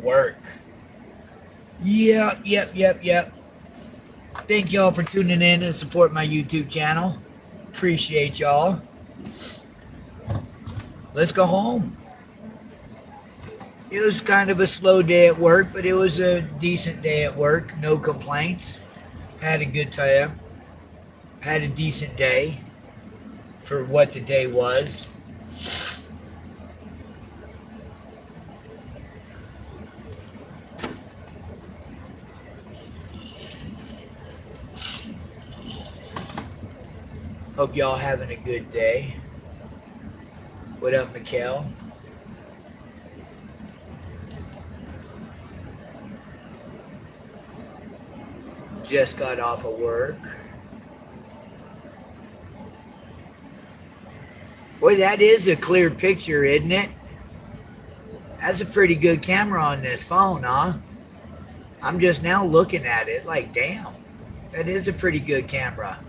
work. Yep. Thank y'all for tuning in and support my YouTube channel. Appreciate y'all. Let's go home. It was kind of a slow day at work, but it was a decent day at work. No complaints. Had a good time. Had a decent day for what the day was. Hope y'all having a good day. What up, Mikkel? Just got off of work. Boy, that is a clear picture, isn't it? That's a pretty good camera on this phone, huh? I'm just now looking at it like, damn, that is a pretty good camera.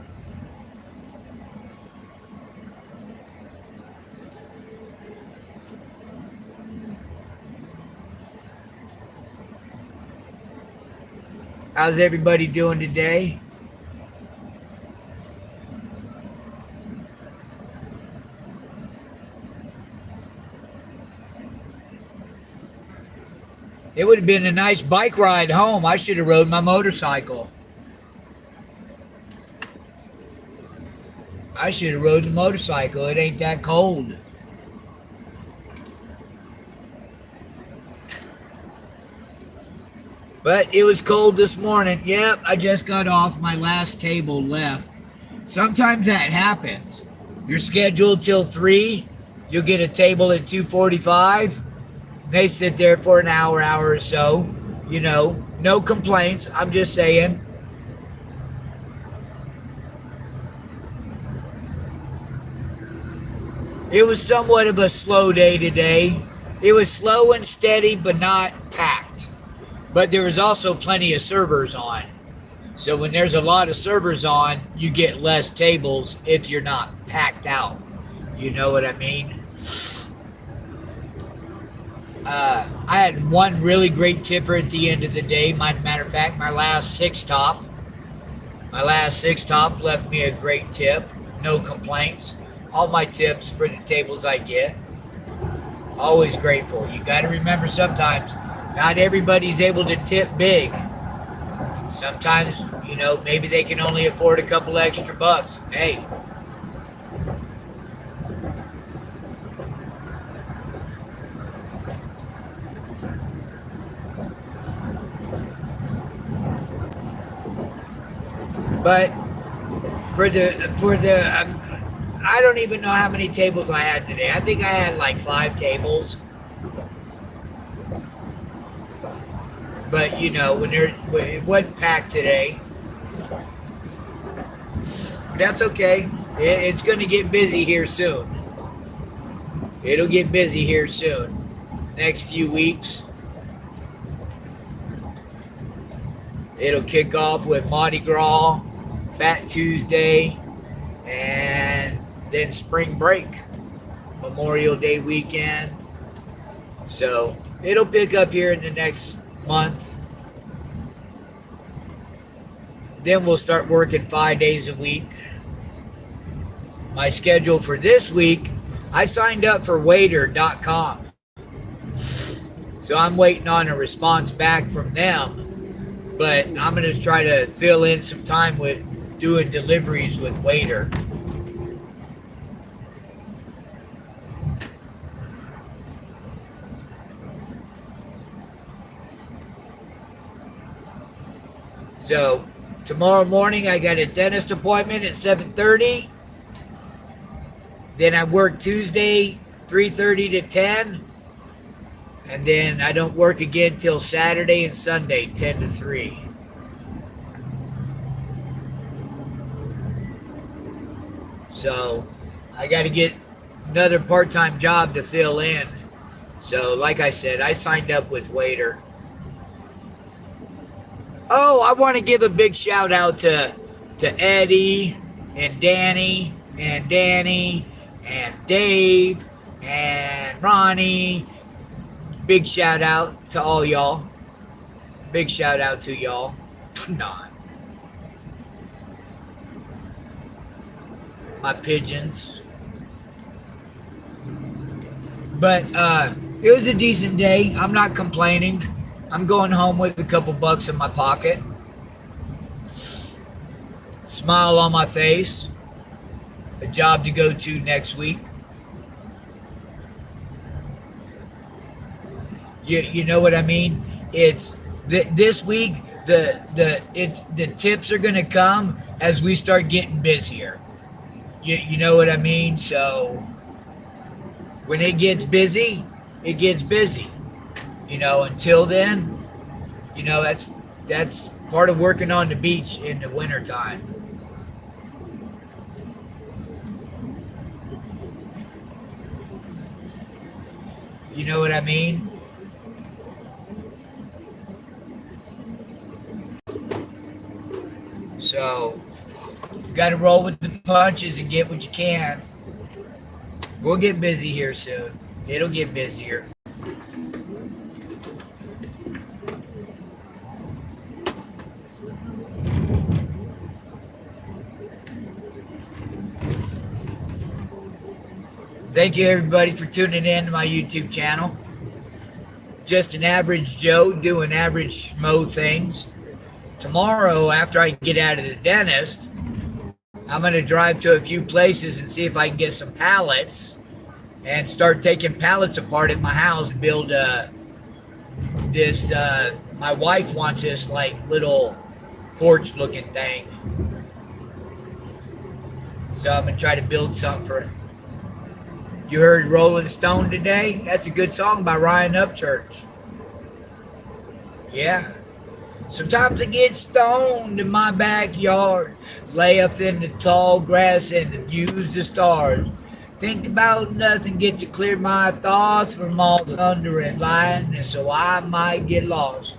How's everybody doing today? It would have been a nice bike ride home. I should have rode my motorcycle. I should have rode the motorcycle. It ain't that cold. But it was cold this morning. Yep, I just got off. My last table left. Sometimes that happens. You're scheduled till 3. You'll get a table at 2:45. They sit there for an hour or so. You know, no complaints. I'm just saying. It was somewhat of a slow day today. It was slow and steady, but not packed. But there was also plenty of servers on. So when there's a lot of servers on, you get less tables if you're not packed out. You know what I mean? I had one really great tipper at the end of the day. Matter of fact, my last six top left me a great tip. No complaints. All my tips for the tables I get. Always grateful. You got to remember sometimes, not everybody's able to tip big. Sometimes, you know, maybe they can only afford a couple extra bucks. Hey. But I don't even know how many tables I had today. I think I had like 5 tables. But, you know, it wasn't packed today. That's okay. It's going to get busy here soon. It'll get busy here soon. Next few weeks. It'll kick off with Mardi Gras, Fat Tuesday, and then spring break. Memorial Day weekend. So, it'll pick up here in the next month. Then we'll start working 5 days a week. My schedule for this week, I signed up for Waiter.com. So I'm waiting on a response back from them. But I'm going to try to fill in some time with doing deliveries with Waiter. So tomorrow morning I got a dentist appointment at 7:30. Then I work Tuesday 3:30 to 10. And then I don't work again till Saturday and Sunday 10 to 3. So I got to get another part-time job to fill in. So like I said, I signed up with Waiter. Oh, I want to give a big shout out to Eddie and Danny and Dave and Ronnie Big shout out to all y'all. Big shout out to y'all. Nah, my pigeons. But it was a decent day. I'm not complaining. I'm going home with a couple bucks in my pocket. Smile on my face. A job to go to next week. You know what I mean? It's this week the tips are gonna come as we start getting busier. You know what I mean? So when it gets busy, it gets busy. You know, until then, you know, that's part of working on the beach in the wintertime. You know what I mean? So, got to roll with the punches and get what you can. We'll get busy here soon. It'll get busier. Thank you, everybody, for tuning in to my YouTube channel. Just an average Joe doing average schmo things. Tomorrow, after I get out of the dentist, I'm going to drive to a few places and see if I can get some pallets and start taking pallets apart at my house to build this. My wife wants this like little porch looking thing. So I'm going to try to build something for it. You heard Rolling Stone today? That's a good song by Ryan Upchurch. Yeah. Sometimes I get stoned in my backyard, lay up in the tall grass and abuse the stars. Think about nothing, get to clear my thoughts from all the thunder and lightning, so I might get lost.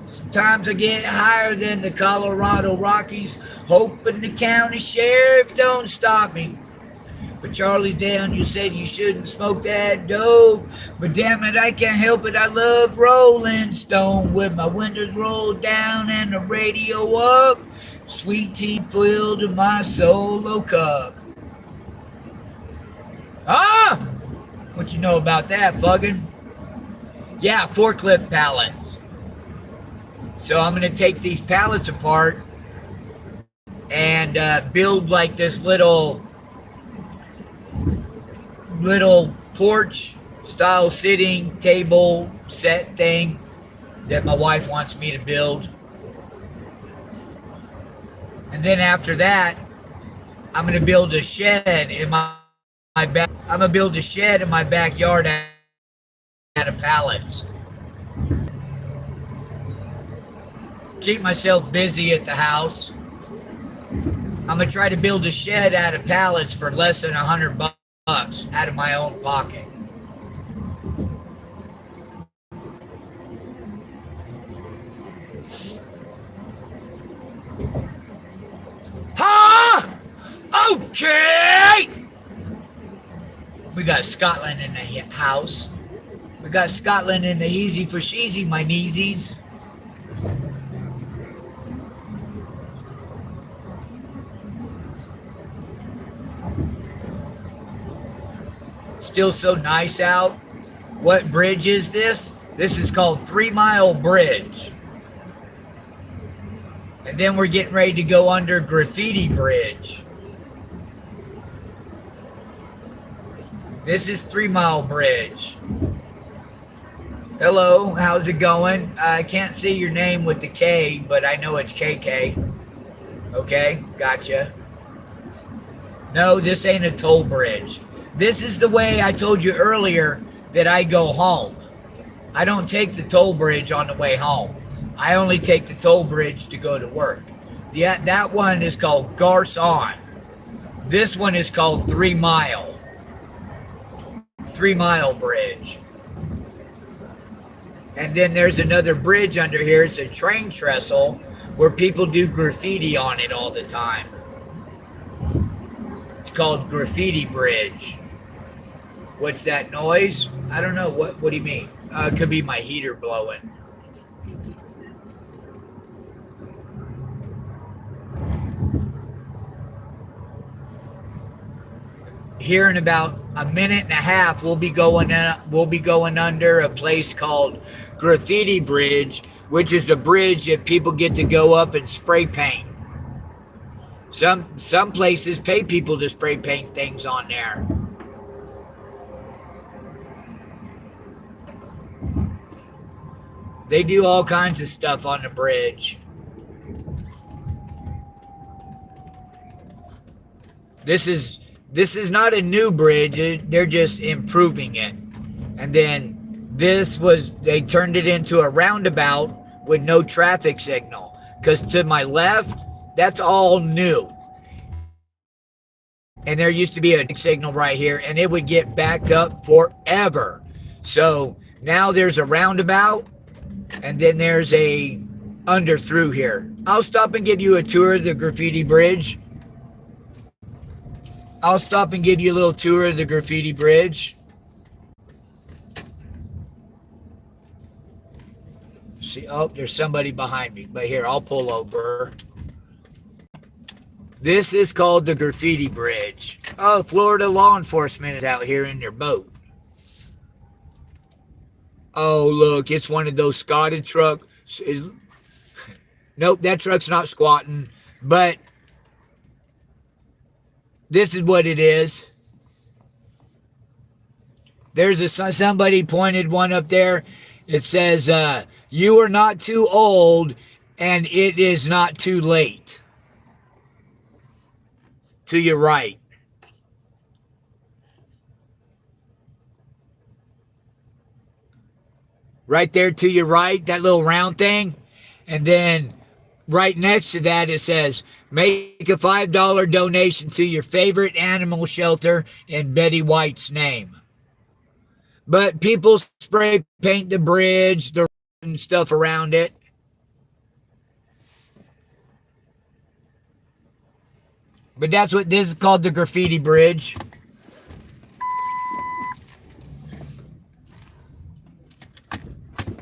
Sometimes I get higher than the Colorado Rockies, hoping the county sheriff don't stop me. But Charlie Down, you said you shouldn't smoke that dope. But damn it, I can't help it. I love Rolling Stone with my windows rolled down and the radio up. Sweet tea filled in my solo cup. Ah! What you know about that, fuggin'? Yeah, forklift pallets. So I'm going to take these pallets apart and build like this little porch style sitting table set thing that my wife wants me to build. And then after that, I'm going to build a shed in my back. I'm going to build a shed in my backyard out of pallets. Keep myself busy at the house. I'm going to try to build a shed out of pallets for less than $100 out of my own pocket. Ha! Okay! We got Scotland in the house. We got Scotland in the easy for sheezy, my kneesies. Still so nice out. What bridge is this? This is called 3 Mile Bridge. And then we're getting ready to go under Graffiti Bridge. This is 3 Mile Bridge. Hello, how's it going? I can't see your name with the K, but I know it's KK. Okay, gotcha. No, this ain't a toll bridge. This is the way I told you earlier that I go home. I don't take the toll bridge on the way home. I only take the toll bridge to go to work. Yeah, that one is called Garcon. This one is called 3 Mile. 3 Mile Bridge. And then there's another bridge under here. It's a train trestle where people do graffiti on it all the time. It's called Graffiti Bridge. What's that noise? I don't know. What do you mean? It could be my heater blowing. Here in about a minute and a half, we'll be going under a place called Graffiti Bridge, which is a bridge that people get to go up and spray paint. Some places pay people to spray paint things on there. They do all kinds of stuff on the bridge. This is not a new bridge. They're just improving it. And then they turned it into a roundabout with no traffic signal. Because to my left, that's all new. And there used to be a signal right here, and it would get backed up forever. So now there's a roundabout, and then there's a under through here. I'll stop and give you a tour of the Graffiti Bridge. I'll stop and give you a little tour of the Graffiti Bridge. See, oh, there's somebody behind me. But here, I'll pull over. This is called the Graffiti Bridge. Oh, Florida law enforcement is out here in their boat. Oh, look, it's one of those squatted trucks. Nope, that truck's not squatting. But this is what it is. There's somebody pointed one up there. It says, you are not too old and it is not too late. To your right. Right there to your right, that little round thing. And then right next to that, it says, make a $5 donation to your favorite animal shelter in Betty White's name. But people spray paint the bridge, the and stuff around it. But that's what this is called, the Graffiti Bridge.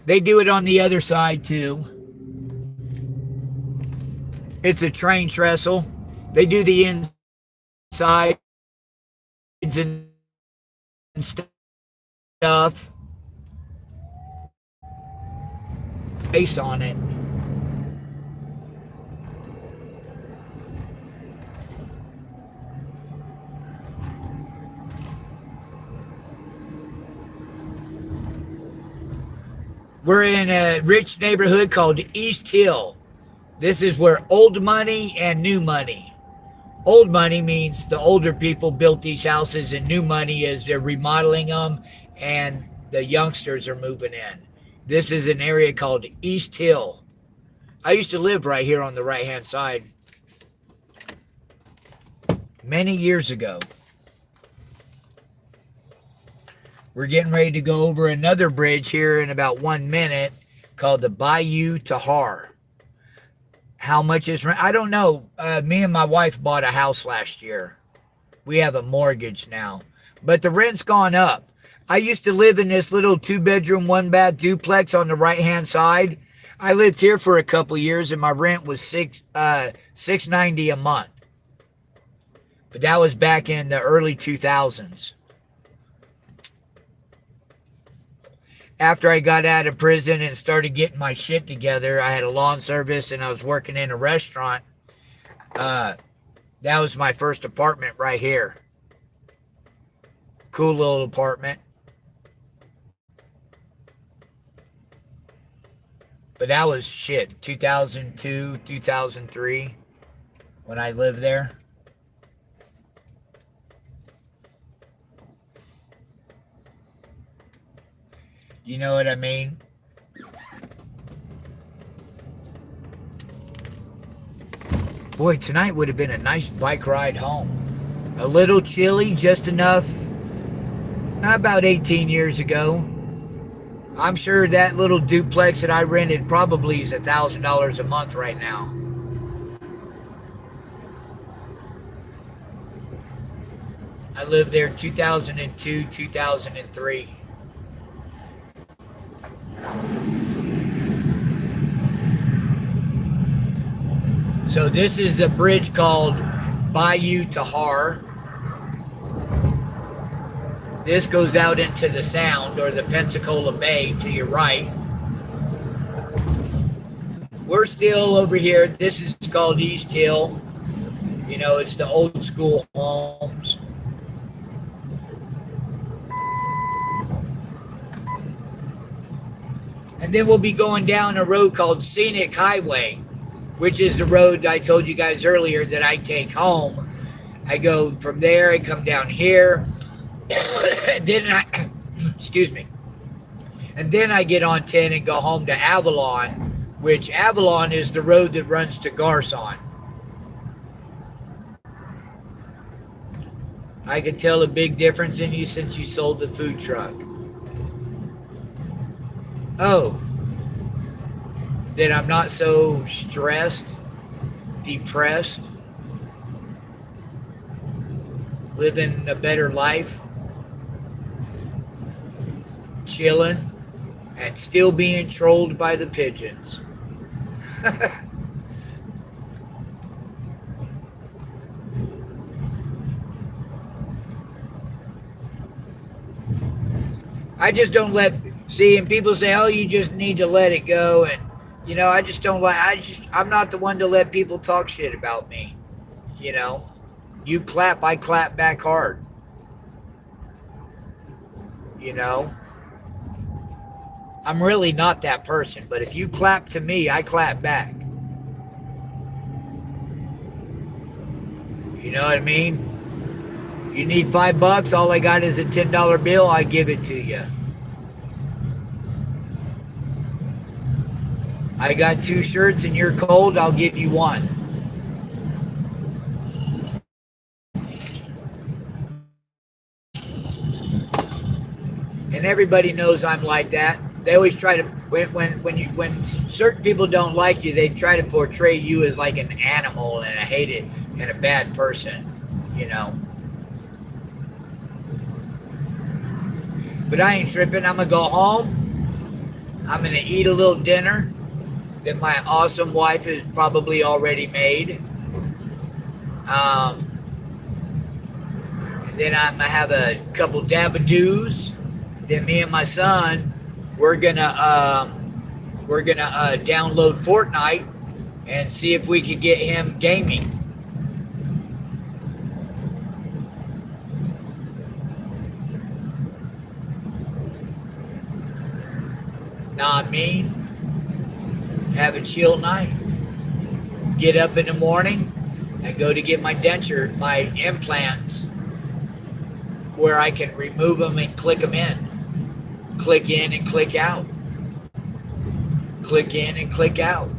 They do it on the other side too. It's a train trestle. They do the inside and stuff. Face on it. We're in a rich neighborhood called East Hill. This is where old money and new money. Old money means the older people built these houses, and new money is they're remodeling them and the youngsters are moving in. This is an area called East Hill. I used to live right here on the right-hand side many years ago. We're getting ready to go over another bridge here in about 1 minute called the Bayou Tahar. How much is rent? I don't know. Me and my wife bought a house last year. We have a mortgage now. But the rent's gone up. I used to live in this little 2-bedroom, 1-bath duplex on the right-hand side. I lived here for a couple years, and my rent was $690 a month. But that was back in the early 2000s. After I got out of prison and started getting my shit together, I had a lawn service and I was working in a restaurant. That was my first apartment right here. Cool little apartment. But that was shit, 2002, 2003, when I lived there. You know what I mean? Boy, tonight would have been a nice bike ride home. A little chilly, just enough. About 18 years ago. I'm sure that little duplex that I rented probably is $1,000 a month right now. I lived there 2002, 2003. So this is the bridge called Bayou Tahar. This goes out into the Sound or the Pensacola Bay to your right. We're still over here. This is called East Hill. You know, it's the old school homes. And then we'll be going down a road called Scenic Highway, which is the road I told you guys earlier that I take home. I go from there, I come down here, and then excuse me, and then I get on 10 and go home to Avalon, which Avalon is the road that runs to Garcon. I can tell a big difference in you since you sold the food truck. Oh, that I'm not so stressed, depressed, living a better life, chilling, and still being trolled by the pigeons. I just don't see, and people say, oh, you just need to let it go. And, you know, I just don't I'm not the one to let people talk shit about me. You know, you clap, I clap back hard. You know, I'm really not that person, but if you clap to me, I clap back. You know what I mean? You need $5, all I got is a $10 bill, I give it to you. I got 2 shirts and you're cold, I'll give you 1. And everybody knows I'm like that. They always try to, when certain people don't like you, they try to portray you as like an animal and a hated and a bad person, you know. But I ain't tripping. I'm going to go home. I'm going to eat a little dinner that my awesome wife has probably already made. And then I'm going to have a couple dabadoos. Then me and my son, we're going to download Fortnite and see if we could get him gaming. Not me. Have a chill night. Get up in the morning and go to get my denture, my implants, where I can remove them and click them in. Click in and click out. Click in and click out.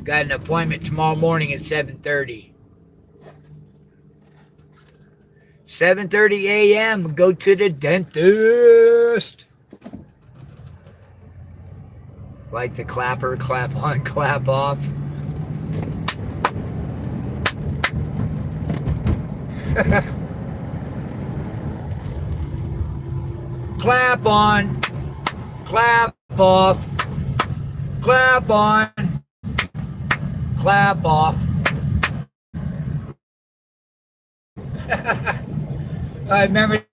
Got an appointment tomorrow morning at 7:30. 7:30 a.m. Go to the dentist. Like the clapper, clap on, clap off. Clap on, clap off, clap on, clap off. I remember.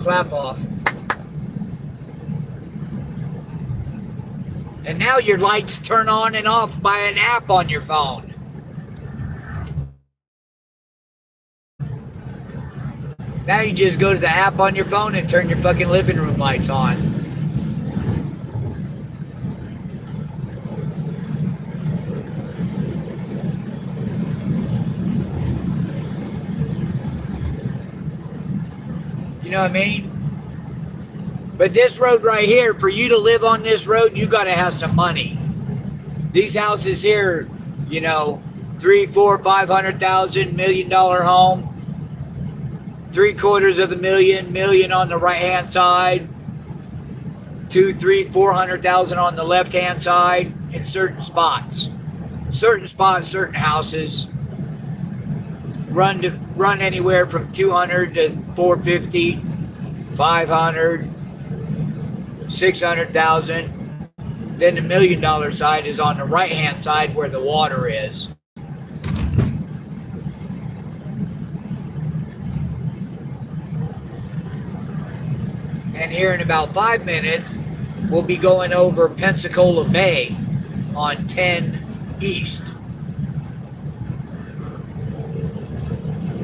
Clap off. And now your lights turn on and off by an app on your phone. Now you just go to the app on your phone and turn your fucking living room lights on. You know what I mean? But this road right here, for you to live on this road, you got to have some money. These houses here, you know, 3, 4, 500,000, $1 million home. 3/4 of a million on the right hand side. 2, 3, 400,000 on the left hand side in certain spots. Certain spots, certain houses run anywhere from 200 to 450, 500, 600,000. Then the $1 million side is on the right hand side where the water is. And here in about 5 minutes, we'll be going over Pensacola Bay on 10 East.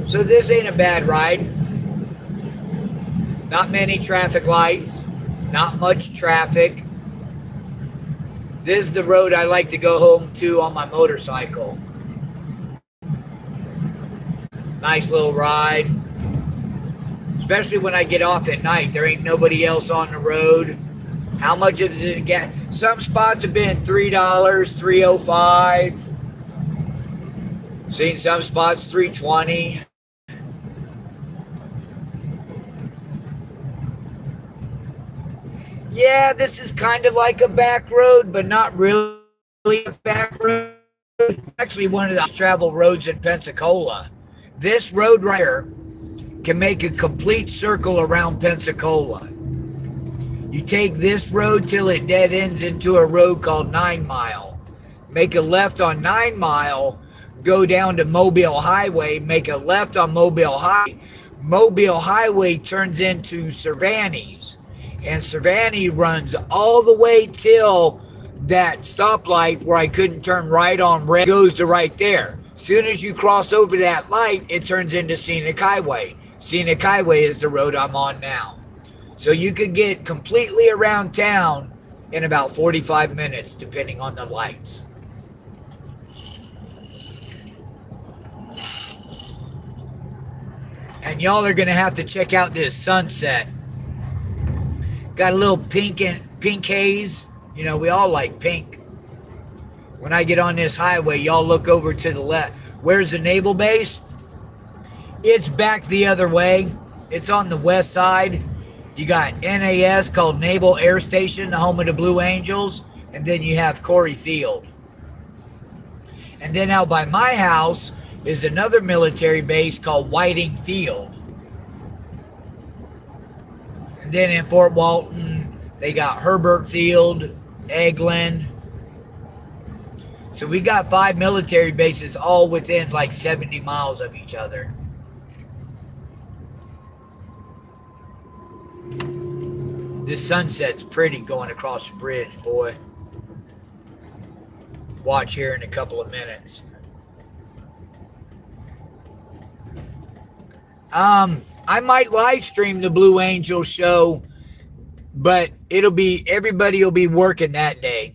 So this ain't a bad ride. Not many traffic lights, not much traffic. This is the road I like to go home to on my motorcycle. Nice little ride. Especially when I get off at night. There ain't nobody else on the road. How much is it get? Some spots have been $3, $3.05. Seen some spots $3.20. Yeah, this is kind of like a back road, but not really a back road. Actually, one of the travel roads in Pensacola. This road right here can make a complete circle around Pensacola. You take this road till it dead ends into a road called 9 Mile. Make a left on 9 Mile, go down to Mobile Highway, make a left on Mobile Highway. Mobile Highway turns into Cervantes. And Cervantes runs all the way till that stoplight where I couldn't turn right on red goes to right there. Soon as you cross over that light, it turns into Scenic Highway. Scenic Highway is the road I'm on now. So you could get completely around town in about 45 minutes, depending on the lights. And y'all are going to have to check out this sunset. Got a little pink haze. You know, we all like pink. When I get on this highway, y'all look over to the left. Where's the naval base? It's back the other way. It's on the west side. You got NAS, called Naval Air Station, the home of the Blue Angels. And then you have Corey Field. And then out by my house is another military base called Whiting Field. And then in Fort Walton, they got Herbert Field, Eglin. So we got 5 military bases all within like 70 miles of each other. This sunset's pretty going across the bridge, boy. Watch here in a couple of minutes. I might live stream the Blue Angel show, but everybody will be working that day.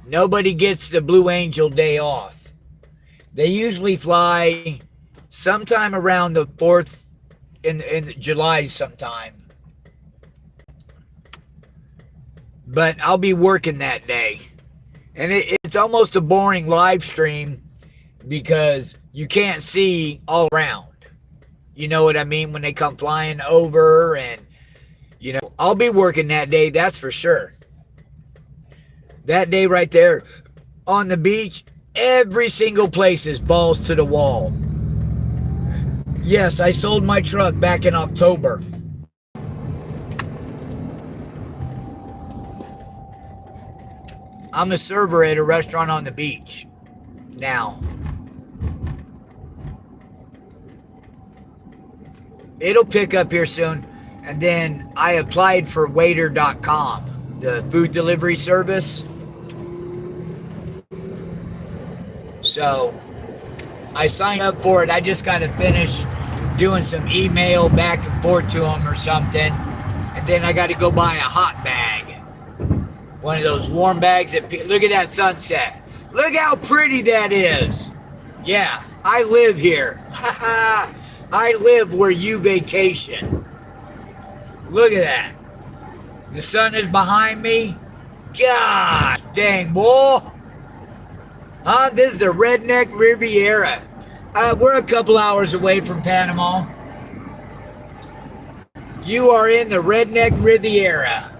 Nobody gets the Blue Angel day off. They usually fly sometime around the 4th in July sometime. But I'll be working that day. And it's almost a boring live stream because you can't see all around. You know what I mean? When they come flying over and, you know, I'll be working that day, that's for sure. That day right there on the beach, every single place is balls to the wall. Yes, I sold my truck back in October. I'm a server at a restaurant on the beach now. It'll pick up here soon. And then I applied for Waiter.com, the food delivery service. So I signed up for it. I just got to finish doing some email back and forth to them or something. And then I got to go buy a hot bag. One of those warm bags. Look at that sunset. Look how pretty that is. Yeah, I live here. I live where you vacation. Look at that. The sun is behind me. God dang, boy. This is the Redneck Riviera. We're a couple hours away from Panama. You are in the Redneck Riviera.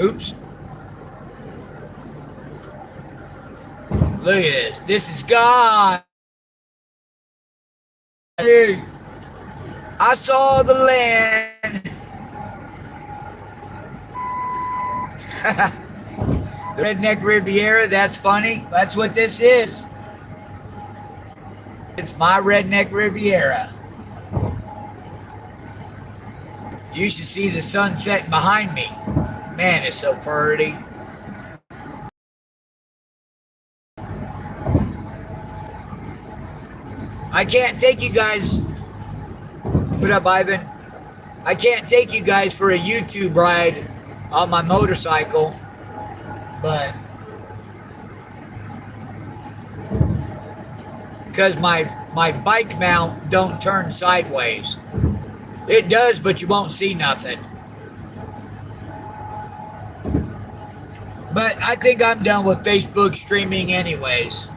Oops. Look at this. This is God. I saw the land. The Redneck Riviera, that's funny. That's what this is. It's my Redneck Riviera. You should see the sun setting behind me. Man, it's so pretty. I can't take you guys. What up, Ivan? I can't take you guys for a YouTube ride on my motorcycle, but because my bike mount don't turn sideways. It does, but you won't see nothing. But I think I'm done with Facebook streaming anyways.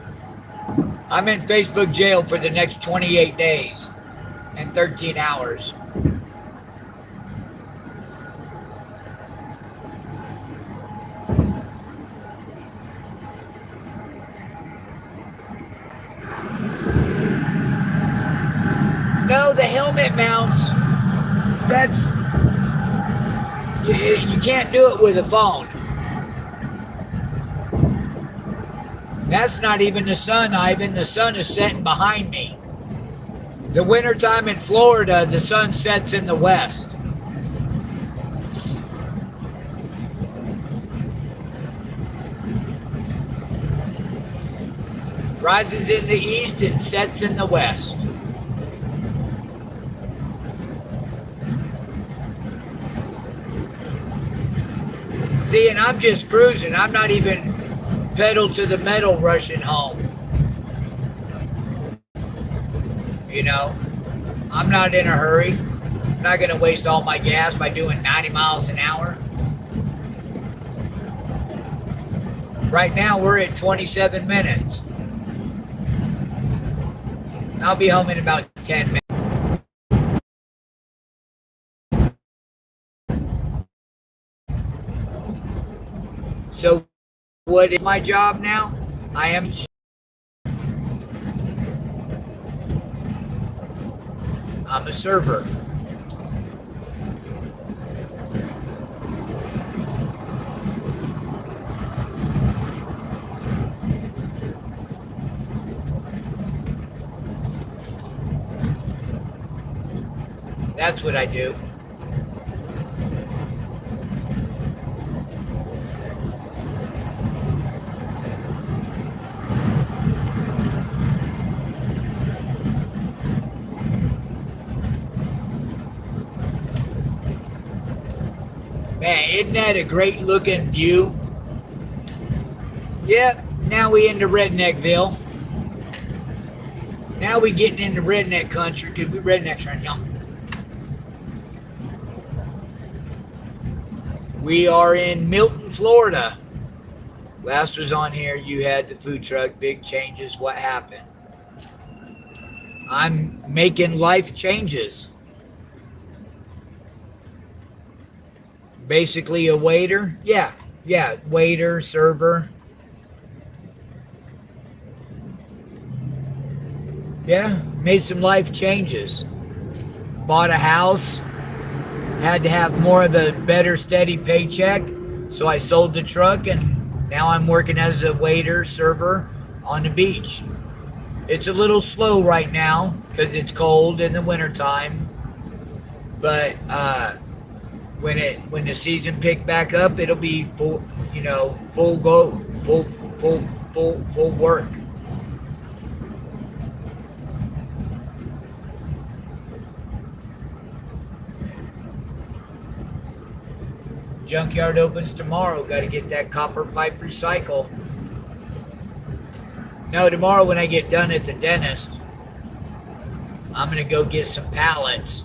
I'm in Facebook jail for the next 28 days and 13 hours. No, the helmet mounts, that's, you can't do it with a phone. That's not even the sun, Ivan. The sun is setting behind me. The wintertime in Florida, the sun sets in the west. Rises in the east and sets in the west. See, and I'm just cruising. I'm not even pedal to the metal rushing home. You know, I'm not in a hurry. I'm not going to waste all my gas by doing 90 miles an hour. Right now, we're at 27 minutes. I'll be home in about 10 minutes. So, what is my job now? I'm a server. That's what I do. Man, isn't that a great looking view? Yep, now we into Redneckville. Now we getting into redneck country because we rednecks right now. We are in Milton, Florida. Last was on here, you had the food truck, big changes, what happened? I'm making life changes. Basically a waiter. Yeah, waiter, server. Yeah, made some life changes. Bought a house. Had to have more of a better steady paycheck. So I sold the truck and now I'm working as a waiter, server on the beach. It's a little slow right now because it's cold in the wintertime. But when the season pick back up, it'll be full go, full work. Junkyard opens tomorrow. Got to get that copper pipe recycle. No, tomorrow when I get done at the dentist, I'm going to go get some pallets.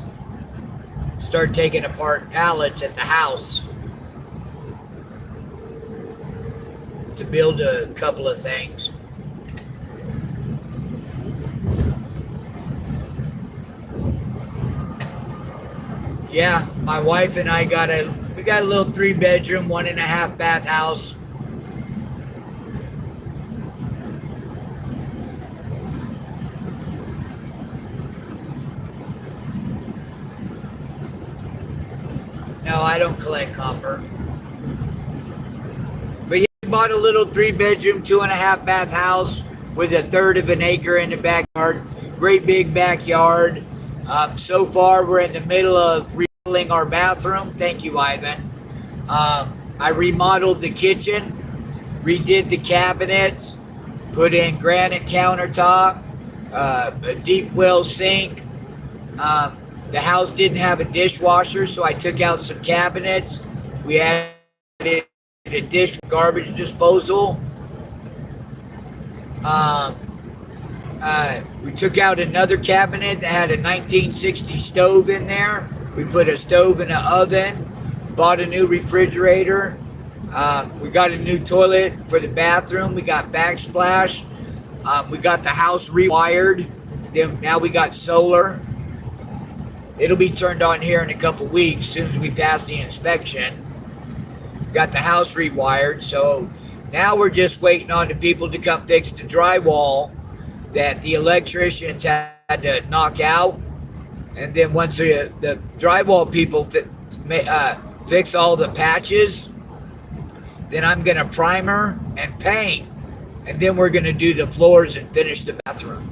Start taking apart pallets at the house. to build a couple of things. Yeah, my wife and I got a little 3-bedroom, 1.5 bath house. No, I don't collect copper. But yeah, we bought a little 3-bedroom, 2.5 bath house with 1/3 of an acre in the backyard. Great big backyard. So far, we're in the middle of remodeling our bathroom. Thank you, Ivan. I remodeled the kitchen, redid the cabinets, put in granite countertop, a deep well sink. The house didn't have a dishwasher, so I took out some cabinets. We added a garbage disposal. We took out another cabinet that had a 1960 stove in there. We put a stove in an oven, bought a new refrigerator. We got a new toilet for the bathroom. We got backsplash. We got the house rewired. Then now we got solar. It'll be turned on here in a couple weeks as soon as we pass the inspection. Got the house rewired. So now we're just waiting on the people to come fix the drywall that the electricians had to knock out. And then once the drywall people fix all the patches, then I'm going to primer and paint. And then we're going to do the floors and finish the bathroom.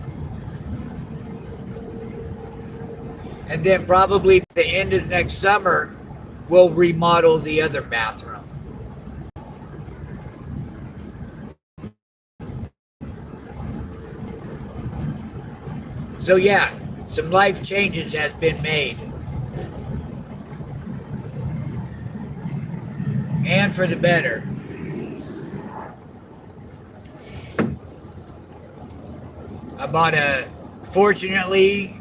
And then probably at the end of next summer, we'll remodel the other bathroom. So yeah, some life changes has been made. And for the better. I bought fortunately,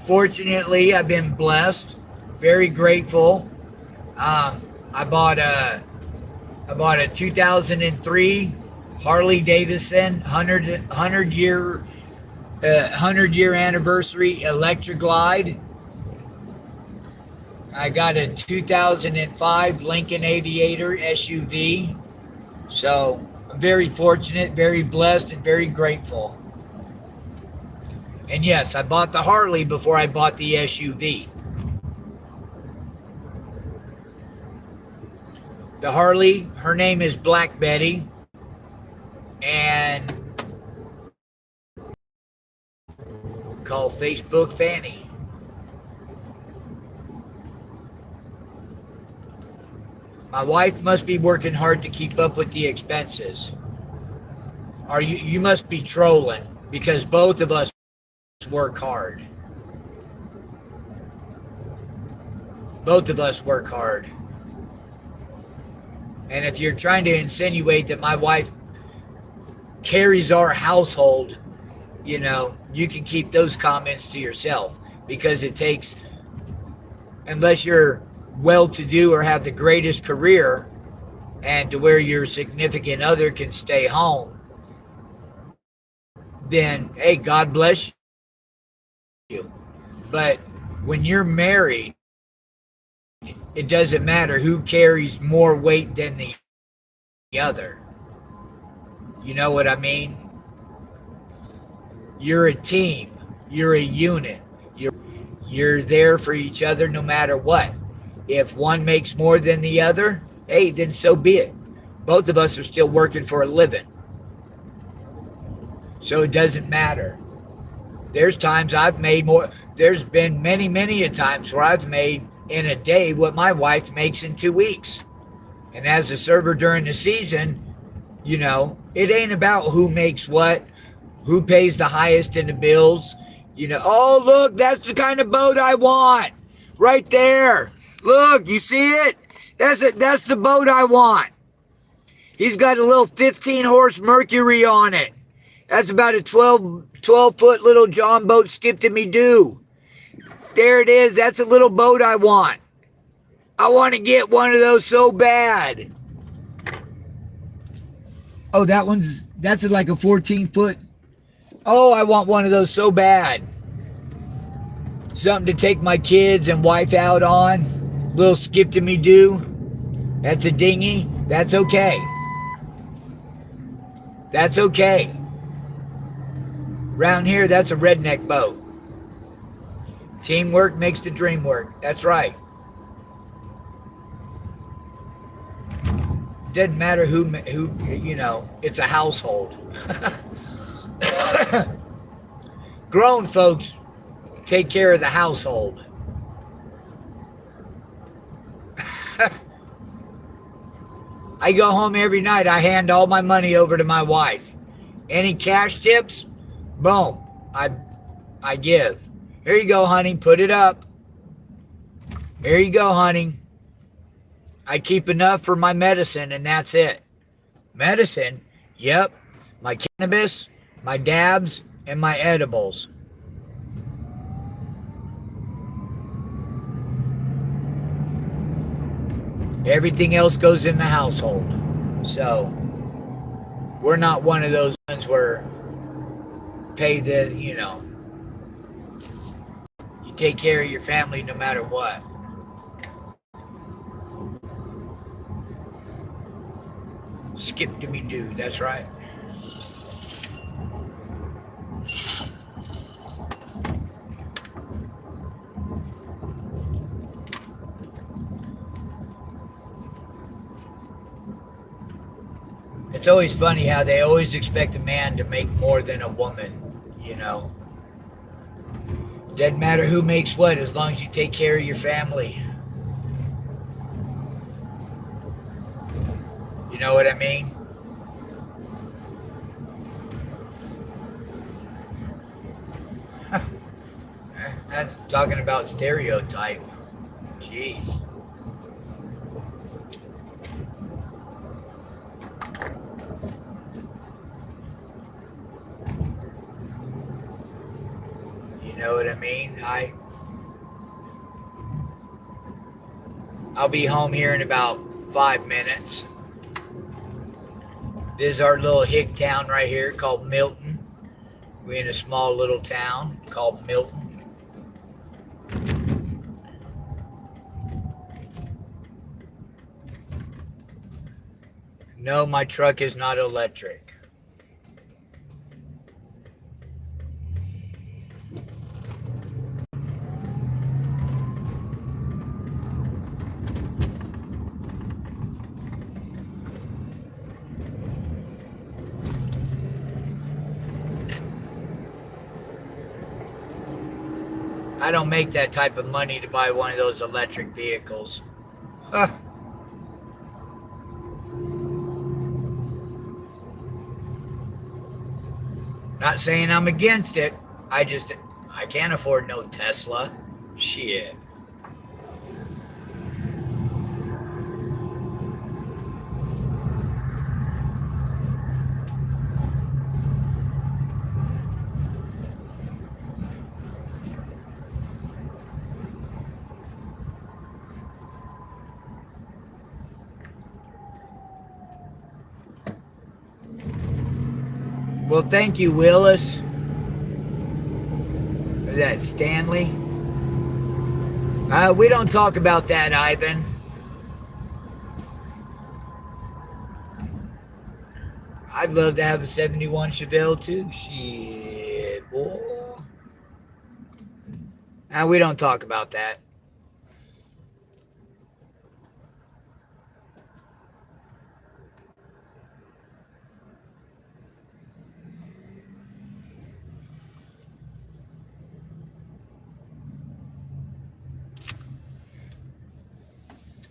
I've been blessed, very grateful. I bought a 2003 Harley Davidson 100 year anniversary Electra Glide. I got a 2005 Lincoln Aviator SUV. So I'm very fortunate, very blessed, and very grateful. And yes, I bought the Harley before I bought the SUV. The Harley, her name is Black Betty. And call Facebook Fanny. My wife must be working hard to keep up with the expenses. Or you must be trolling, because both of us work hard. Both of us work hard. And if you're trying to insinuate that my wife carries our household, you know, you can keep those comments to yourself, because it takes, unless you're well-to-do or have the greatest career and to where your significant other can stay home, then, hey, God bless you. But when you're married, it doesn't matter who carries more weight than the other. You know what I mean? You're a team. You're a unit. You're there for each other no matter what. If one makes more than the other, hey, then so be it. Both of us are still working for a living. So it doesn't matter. There's times I've made more. There's been many a times where I've made in a day what my wife makes in 2 weeks. And as a server during the season, you know, it ain't about who makes what, who pays the highest in the bills. You know, oh, look, that's the kind of boat I want. Right there. Look, you see it? That's the boat I want. He's got a little 15-horse Mercury on it. That's about a 12-foot little John boat skip to me due. There it is. That's a little boat I want. I want to get one of those so bad. Oh, that's like a 14-foot. Oh, I want one of those so bad. Something to take my kids and wife out on. Little skip to me do. That's a dinghy. That's okay. That's okay. Around here, that's a redneck boat. Teamwork makes the dream work. That's right. Doesn't matter who it's a household. Grown folks take care of the household. I go home every night. I hand all my money over to my wife. Any cash tips? Boom. I give. Here you go, honey. Put it up. Here you go, honey. I keep enough for my medicine, and that's it. Medicine? Yep. My cannabis, my dabs, and my edibles. Everything else goes in the household. So, we're not one of those ones where pay you take care of your family no matter what. Skip to me do, that's right. It's always funny how they always expect a man to make more than a woman, Doesn't matter who makes what as long as you take care of your family. You know what I mean? That's talking about stereotype. Jeez. You know what I mean? I'll be home here in about 5 minutes. This is our little hick town right here called Milton. We're in a small little town called Milton. No, my truck is not electric. I don't make that type of money to buy one of those electric vehicles. Huh. Not saying I'm against it. I can't afford no Tesla. Shit. Well, thank you, Willis. Is that Stanley? We don't talk about that, Ivan. I'd love to have a 71 Chevelle, too. Shit, boy. We don't talk about that.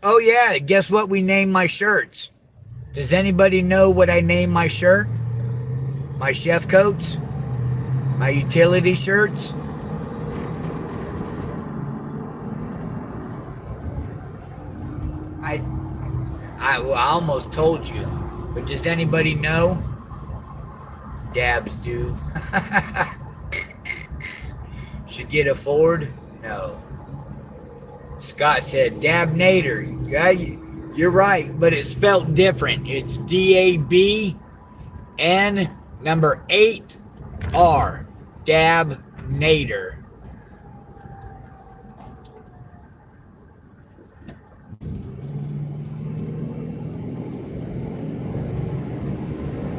Oh, yeah, guess what we named my shirts? Does anybody know what I named my shirt? My chef coats? My utility shirts? I almost told you, but does anybody know? Dabs do. Should get a Ford? No. Scott said, Dabnator. Yeah, you're right, but it's spelled different. It's DAB N number 8 R. Dab Nader.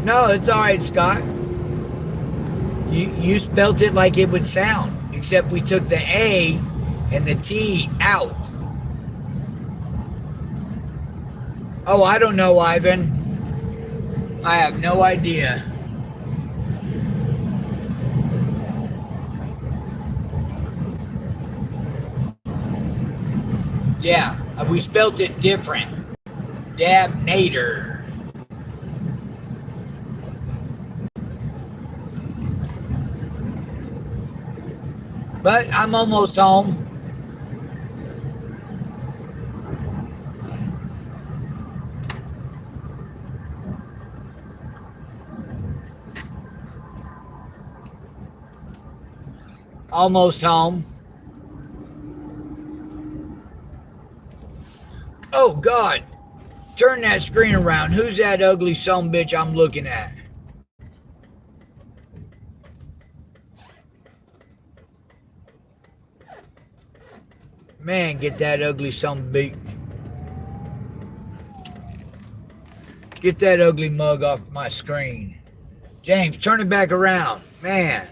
No, it's all right, Scott. You spelt it like it would sound, except we took the A and the T out. Oh, I don't know, Ivan. I have no idea. Yeah, we spelt it different. Dabnator. But I'm almost home. Almost home. Oh, God. Turn that screen around. Who's that ugly sumbitch I'm looking at? Man, get that ugly sumbitch. Get that ugly mug off my screen. James, turn it back around. Man.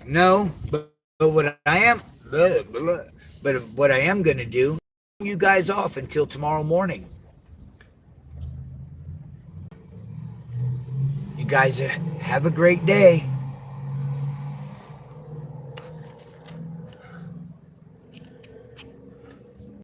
No, but what I am, but what I am going to do, you guys off until tomorrow morning. You guys have a great day.